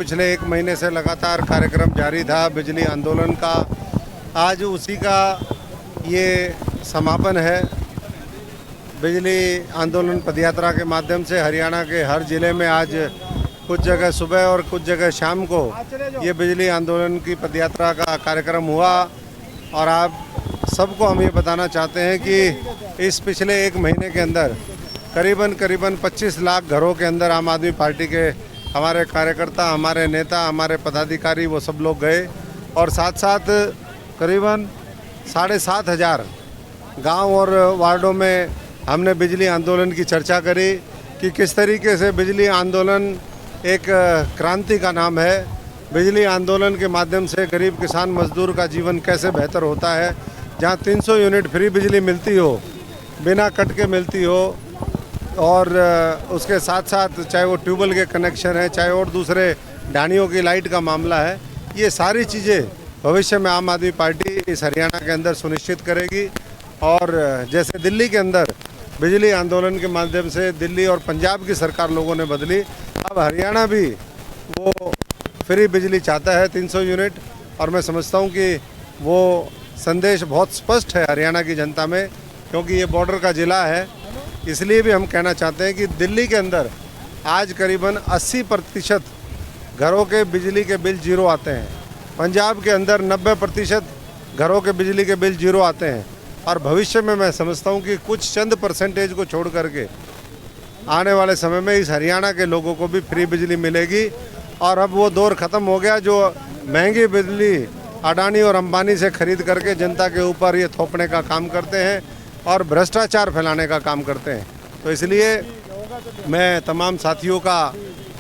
पिछले 1 महीने से लगातार कार्यक्रम जारी था बिजली आंदोलन का। आज उसी का ये समापन है। बिजली आंदोलन पदयात्रा के माध्यम से हरियाणा के हर ज़िले में आज कुछ जगह सुबह और कुछ जगह शाम को ये बिजली आंदोलन की पदयात्रा का कार्यक्रम हुआ। और आप सबको हम ये बताना चाहते हैं कि इस पिछले 1 महीने के अंदर करीबन 25 लाख घरों के अंदर आम आदमी पार्टी के हमारे कार्यकर्ता, हमारे नेता, हमारे पदाधिकारी वो सब लोग गए। और साथ साथ करीबन 7,500 गांव और वार्डों में हमने बिजली आंदोलन की चर्चा करी कि किस तरीके से बिजली आंदोलन एक क्रांति का नाम है। बिजली आंदोलन के माध्यम से गरीब किसान मजदूर का जीवन कैसे बेहतर होता है। जहां 300 यूनिट फ्री बिजली मिलती हो, बिना कट के मिलती हो, और उसके साथ साथ चाहे वो ट्यूबवेल के कनेक्शन है, चाहे और दूसरे ढाणियों की लाइट का मामला है, ये सारी चीज़ें भविष्य में आम आदमी पार्टी इस हरियाणा के अंदर सुनिश्चित करेगी। और जैसे दिल्ली के अंदर बिजली आंदोलन के माध्यम से दिल्ली और पंजाब की सरकार लोगों ने बदली, अब हरियाणा भी वो फ्री बिजली चाहता है 300 यूनिट। और मैं समझता हूँ कि वो संदेश बहुत स्पष्ट है हरियाणा की जनता में, क्योंकि ये बॉर्डर का ज़िला है। इसलिए भी हम कहना चाहते हैं कि दिल्ली के अंदर आज करीबन 80% घरों के बिजली के बिल जीरो आते हैं। पंजाब के अंदर 90% घरों के बिजली के बिल जीरो आते हैं। और भविष्य में मैं समझता हूं कि कुछ चंद परसेंटेज को छोड़ करके आने वाले समय में इस हरियाणा के लोगों को भी फ्री बिजली मिलेगी। और अब वो दौर ख़त्म हो गया जो महंगी बिजली अडानी और अंबानी से खरीद करके जनता के ऊपर ये थोपने का काम करते हैं और भ्रष्टाचार फैलाने का काम करते हैं। तो इसलिए मैं तमाम साथियों का,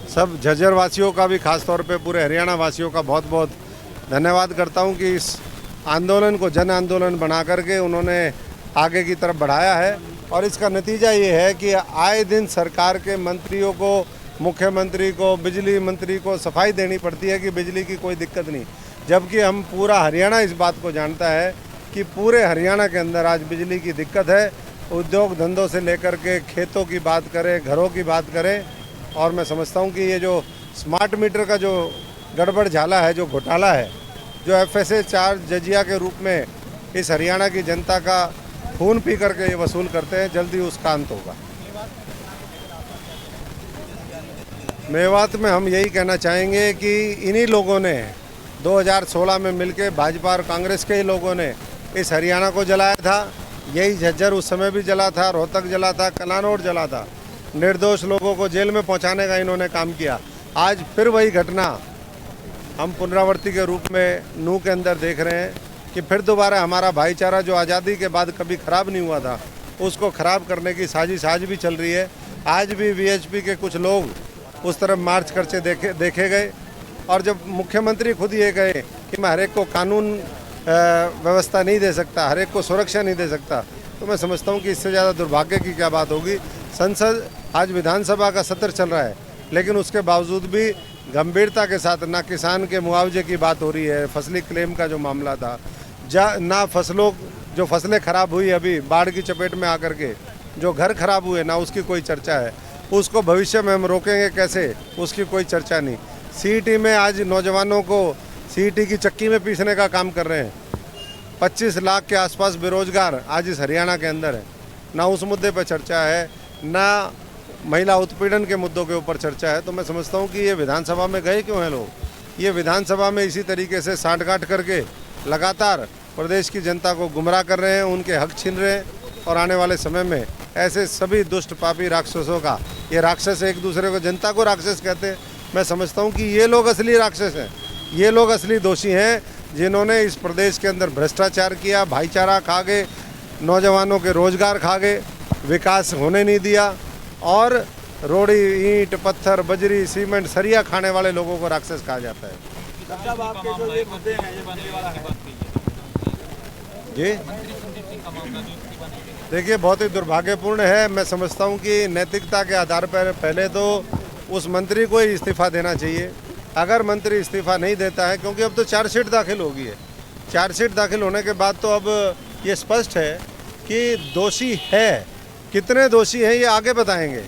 सब झज्जर वासियों का भी खास तौर पे पूरे हरियाणा वासियों का बहुत बहुत धन्यवाद करता हूं कि इस आंदोलन को जन आंदोलन बना करके उन्होंने आगे की तरफ बढ़ाया है। और इसका नतीजा ये है कि आए दिन सरकार के मंत्रियों को, मुख्यमंत्री को, बिजली मंत्री को सफाई देनी पड़ती है कि बिजली की कोई दिक्कत नहीं, जबकि हम पूरा हरियाणा इस बात को जानता है कि पूरे हरियाणा के अंदर आज बिजली की दिक्कत है। उद्योग धंधों से लेकर के खेतों की बात करें, घरों की बात करें। और मैं समझता हूँ कि ये जो स्मार्ट मीटर का जो गड़बड़ झाला है, जो घोटाला है, जो FSA चार्ज जजिया के रूप में इस हरियाणा की जनता का खून पी करके ये वसूल करते हैं, जल्दी उसका अंत होगा। मेवात में हम यही कहना चाहेंगे कि इन्हीं लोगों ने 2016 में मिलकर भाजपा और कांग्रेस के ही लोगों ने इस हरियाणा को जलाया था। यही झज्जर उस समय भी जला था, रोहतक जला था, कलानौर जला था। निर्दोष लोगों को जेल में पहुंचाने का इन्होंने काम किया। आज फिर वही घटना हम पुनरावृत्ति के रूप में नूह के अंदर देख रहे हैं कि फिर दोबारा हमारा भाईचारा जो आज़ादी के बाद कभी ख़राब नहीं हुआ था, उसको ख़राब करने की साजिश आज भी चल रही है। आज भी VHP के कुछ लोग उस तरफ मार्च करते देखे गए। और जब मुख्यमंत्री खुद ये कहे कि मैं हर एक को कानून व्यवस्था नहीं दे सकता, हर एक को सुरक्षा नहीं दे सकता, तो मैं समझता हूँ कि इससे ज़्यादा दुर्भाग्य की क्या बात होगी। संसद, आज विधानसभा का सत्र चल रहा है, लेकिन उसके बावजूद भी गंभीरता के साथ ना किसान के मुआवजे की बात हो रही है, फसली क्लेम का जो मामला था, ना फसलें खराब हुई अभी बाढ़ की चपेट में आकर के, जो घर खराब हुए ना उसकी कोई चर्चा है। उसको भविष्य में हम रोकेंगे कैसे, उसकी कोई चर्चा नहीं। CET में आज नौजवानों को CET की चक्की में पीसने का काम कर रहे हैं। 25 लाख के आसपास बेरोजगार आज इस हरियाणा के अंदर है। ना उस मुद्दे पर चर्चा है, ना महिला उत्पीड़न के मुद्दों के ऊपर चर्चा है। तो मैं समझता हूँ कि ये विधानसभा में गए क्यों हैं लोग। ये विधानसभा में इसी तरीके से साँठ-गाँठ करके लगातार प्रदेश की जनता को गुमराह कर रहे हैं, उनके हक छीन रहे हैं। और आने वाले समय में ऐसे सभी दुष्ट पापी राक्षसों का, ये राक्षस एक दूसरे को, जनता को राक्षस कहते हैं, मैं समझता हूँ कि ये लोग असली राक्षस हैं, ये लोग असली दोषी हैं जिन्होंने इस प्रदेश के अंदर भ्रष्टाचार किया, भाईचारा खा गए, नौजवानों के रोजगार खा गए, विकास होने नहीं दिया। और रोड़ी, ईंट, पत्थर, बजरी, सीमेंट, सरिया खाने वाले लोगों को राक्षस कहा जाता है। जी देखिए, बहुत ही दुर्भाग्यपूर्ण है। मैं समझता हूं कि नैतिकता के आधार पर पहले तो उस मंत्री को ही इस्तीफा देना चाहिए। अगर मंत्री इस्तीफा नहीं देता है, क्योंकि अब तो चार्जशीट दाखिल हो गई है, चार्जशीट दाखिल होने के बाद तो अब ये स्पष्ट है कि दोषी है। कितने दोषी हैं ये आगे बताएंगे।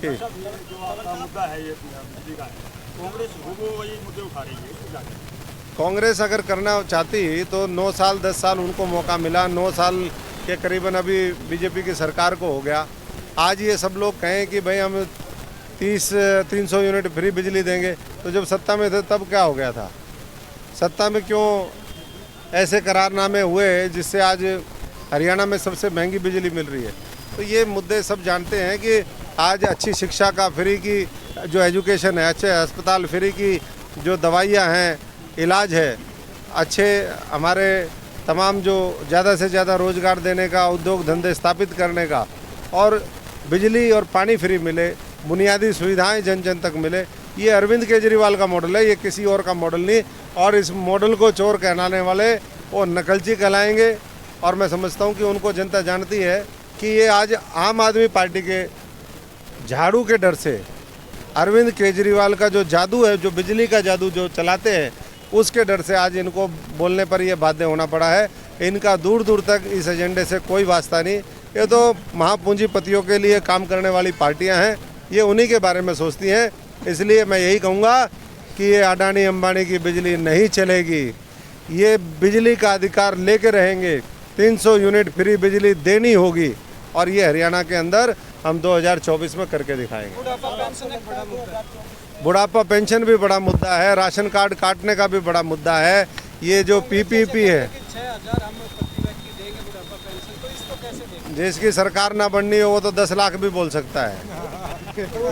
ठीक। जो आपका मुद्दा है ये बिजली का है, कांग्रेस वो वही मुद्दे उठा रही है। कांग्रेस अगर करना चाहती तो 9 साल 10 साल उनको मौका मिला, 9 साल के करीबन अभी बीजेपी की सरकार को हो गया। आज ये सब लोग कहें कि भाई हम 300 यूनिट फ्री बिजली देंगे, तो जब सत्ता में थे तब क्या हो गया था? सत्ता में क्यों ऐसे करारनामे हुए जिससे आज हरियाणा में सबसे महंगी बिजली मिल रही है? तो ये मुद्दे सब जानते हैं कि आज अच्छी शिक्षा का फ्री की जो एजुकेशन है, अच्छे अस्पताल फ्री की जो दवाइयाँ हैं, इलाज है, अच्छे हमारे तमाम जो ज़्यादा से ज़्यादा रोज़गार देने का, उद्योग धंधे स्थापित करने का, और बिजली और पानी फ्री मिले, बुनियादी सुविधाएं जन जन तक मिले, ये अरविंद केजरीवाल का मॉडल है, ये किसी और का मॉडल नहीं। और इस मॉडल को चोर कहलाने वाले वो नकलची कहलाएंगे। और मैं समझता हूँ कि उनको जनता जानती है कि ये आज आम आदमी पार्टी के झाड़ू के डर से, अरविंद केजरीवाल का जो जादू है, जो बिजली का जादू जो चलाते हैं, उसके डर से आज इनको बोलने पर यह बाध्य होना पड़ा है। इनका दूर दूर तक इस एजेंडे से कोई वास्ता नहीं। ये तो महापूंजीपतियों के लिए काम करने वाली पार्टियां हैं, ये उन्हीं के बारे में सोचती हैं। इसलिए मैं यही कहूँगा कि ये अडानी अंबानी की बिजली नहीं चलेगी, ये बिजली का अधिकार लेके रहेंगे। 300 यूनिट फ्री बिजली देनी होगी, और ये हरियाणा के अंदर हम 2024 में करके दिखाएंगे। बुढ़ापा पेंशन भी बड़ा मुद्दा है, राशन कार्ड काटने का भी बड़ा मुद्दा है। ये जो पीपीपी है, जिसकी सरकार ना बननी हो वो तो 10 लाख भी बोल सकता है।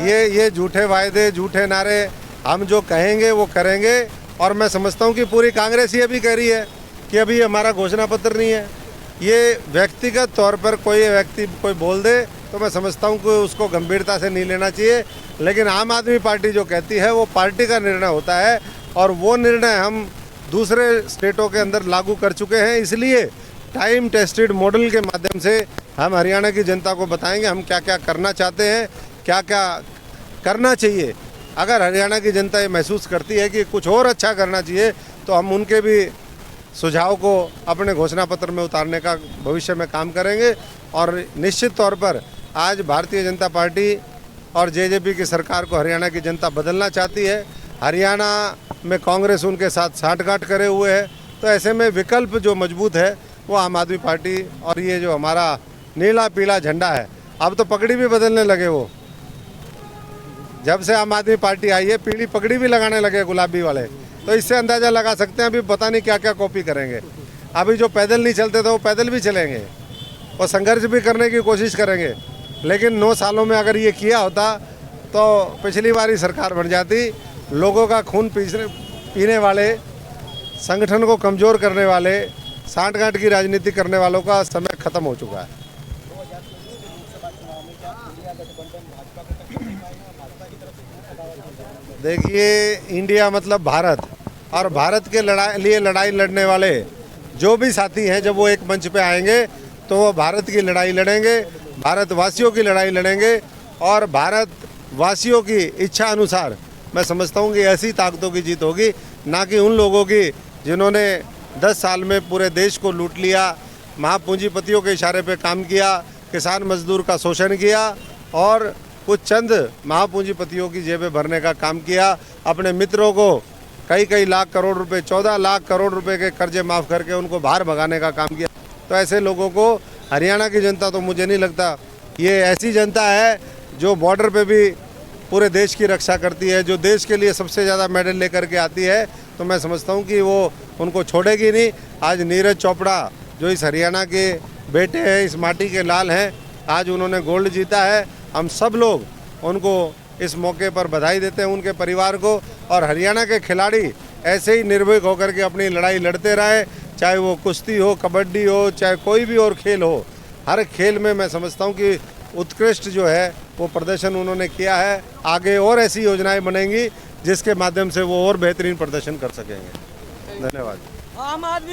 ये झूठे वायदे, झूठे नारे, हम जो कहेंगे वो करेंगे। और मैं समझता हूँ कि पूरी कांग्रेस ये भी कह रही है कि अभी हमारा घोषणा पत्र नहीं है। ये व्यक्तिगत तौर पर कोई व्यक्ति कोई बोल दे तो मैं समझता हूँ कि उसको गंभीरता से नहीं लेना चाहिए, लेकिन आम आदमी पार्टी जो कहती है वो पार्टी का निर्णय होता है, और वो निर्णय हम दूसरे स्टेटों के अंदर लागू कर चुके हैं। इसलिए टाइम टेस्टेड मॉडल के माध्यम से हम हरियाणा की जनता को बताएंगे हम क्या क्या करना चाहते हैं, क्या क्या करना चाहिए। अगर हरियाणा की जनता ये महसूस करती है कि कुछ और अच्छा करना चाहिए, तो हम उनके भी सुझाव को अपने घोषणा पत्र में उतारने का भविष्य में काम करेंगे। और निश्चित तौर पर आज भारतीय जनता पार्टी और जेजेपी की सरकार को हरियाणा की जनता बदलना चाहती है। हरियाणा में कांग्रेस उनके साथ साठगांठ करे हुए है, तो ऐसे में विकल्प जो मजबूत है वो आम आदमी पार्टी और ये जो हमारा नीला पीला झंडा है, अब तो पगड़ी भी बदलने लगे वो। जब से आम आदमी पार्टी आई है, पीली पगड़ी भी लगाने लगे गुलाबी वाले, तो इससे अंदाज़ा लगा सकते हैं अभी पता नहीं क्या क्या कॉपी करेंगे। अभी जो पैदल नहीं चलते थे वो पैदल भी चलेंगे और संघर्ष भी करने की कोशिश करेंगे। लेकिन 9 सालों में अगर ये किया होता तो पिछली बार ही सरकार बन जाती। लोगों का खून पीने वाले, संगठन को कमज़ोर करने वाले, साठगांठ की राजनीति करने वालों का समय खत्म हो चुका है। देखिए, इंडिया मतलब भारत, और भारत के लिए लड़ाई लड़ने वाले जो भी साथी हैं, जब वो एक मंच पे आएंगे तो वो भारत की लड़ाई लड़ेंगे, भारतवासियों की लड़ाई लड़ेंगे। और भारतवासियों की इच्छा अनुसार मैं समझता हूँ कि ऐसी ताकतों की जीत होगी, ना कि उन लोगों की जिन्होंने 10 साल में पूरे देश को लूट लिया, महापूंजीपतियों के इशारे पे काम किया, किसान मजदूर का शोषण किया और कुछ चंद महापूंजीपतियों की जेबें भरने का काम किया। अपने मित्रों को कई लाख करोड़ रुपए, 14 लाख करोड़ रुपए के कर्जे माफ़ करके उनको बाहर भगाने का काम किया। तो ऐसे लोगों को हरियाणा की जनता, तो मुझे नहीं लगता, ये ऐसी जनता है जो बॉर्डर पे भी पूरे देश की रक्षा करती है, जो देश के लिए सबसे ज़्यादा मेडल लेकर के आती है। तो मैं समझता हूँ कि वो उनको छोड़ेगी नहीं। आज नीरज चोपड़ा जो इस हरियाणा के बेटे हैं, इस माटी के लाल हैं, आज उन्होंने गोल्ड जीता है। हम सब लोग उनको इस मौके पर बधाई देते हैं, उनके परिवार को। और हरियाणा के खिलाड़ी ऐसे ही निर्भीक होकर के अपनी लड़ाई लड़ते रहे, चाहे वो कुश्ती हो, कबड्डी हो, चाहे कोई भी और खेल हो। हर खेल में मैं समझता हूँ कि उत्कृष्ट जो है वो प्रदर्शन उन्होंने किया है। आगे और ऐसी योजनाएं बनेंगी जिसके माध्यम से वो और बेहतरीन प्रदर्शन कर सकेंगे। धन्यवाद। आम आदमी